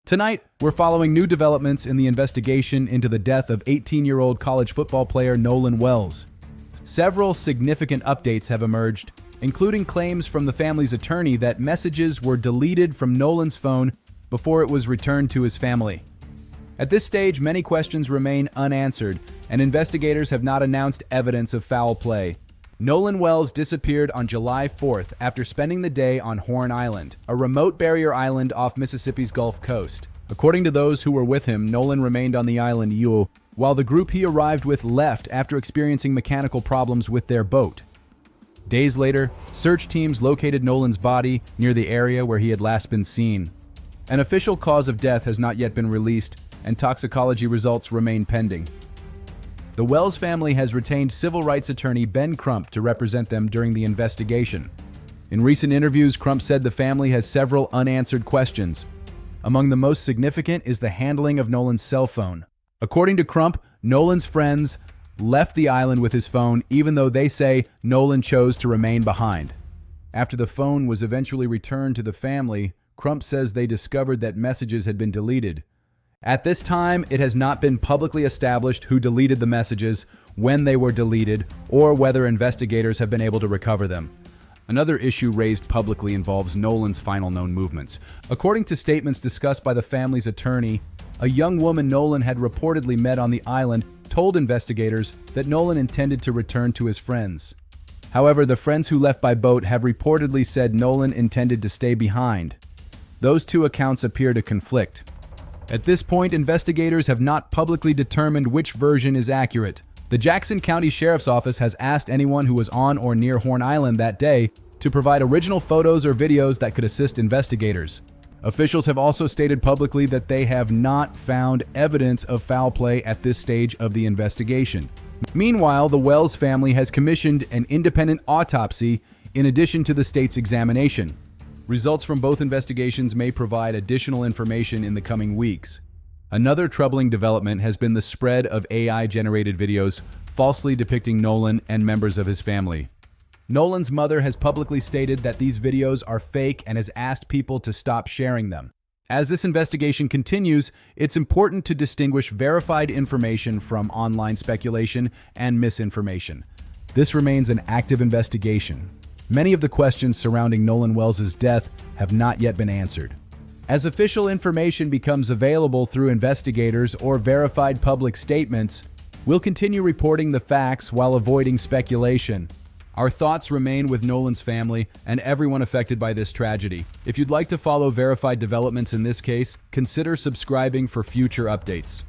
Tonight, we're following new developments in the investigation into the death of 18-year-old college football player Nolan Wells. Several significant updates have emerged, including claims from the family's attorney that messages were deleted from Nolan's phone before it was returned to his family. At this stage, many questions remain unanswered, and investigators have not announced evidence of foul play. Nolan Wells disappeared on July 4th after spending the day on Horn Island, a remote barrier island off Mississippi's Gulf Coast. According to those who were with him, Nolan remained on the island while the group he arrived with left after experiencing mechanical problems with their boat. Days later, search teams located Nolan's body near the area where he had last been seen. An official cause of death has not yet been released, and toxicology results remain pending. The Wells family has retained civil rights attorney Ben Crump to represent them during the investigation. In recent interviews, Crump said the family has several unanswered questions. Among the most significant is the handling of Nolan's cell phone. According to Crump, Nolan's friends left the island with his phone, even though they say Nolan chose to remain behind. After the phone was eventually returned to the family, Crump says they discovered that messages had been deleted. At this time, it has not been publicly established who deleted the messages, when they were deleted, or whether investigators have been able to recover them. Another issue raised publicly involves Nolan's final known movements. According to statements discussed by the family's attorney, a young woman Nolan had reportedly met on the island told investigators that Nolan intended to return to his friends. However, the friends who left by boat have reportedly said Nolan intended to stay behind. Those two accounts appear to conflict. At this point, investigators have not publicly determined which version is accurate. The Jackson County Sheriff's Office has asked anyone who was on or near Horn Island that day to provide original photos or videos that could assist investigators. Officials have also stated publicly that they have not found evidence of foul play at this stage of the investigation. Meanwhile, the Wells family has commissioned an independent autopsy in addition to the state's examination. Results from both investigations may provide additional information in the coming weeks. Another troubling development has been the spread of AI-generated videos falsely depicting Nolan and members of his family. Nolan's mother has publicly stated that these videos are fake and has asked people to stop sharing them. As this investigation continues, it's important to distinguish verified information from online speculation and misinformation. This remains an active investigation. Many of the questions surrounding Nolan Wells' death have not yet been answered. As official information becomes available through investigators or verified public statements, we'll continue reporting the facts while avoiding speculation. Our thoughts remain with Nolan's family and everyone affected by this tragedy. If you'd like to follow verified developments in this case, consider subscribing for future updates.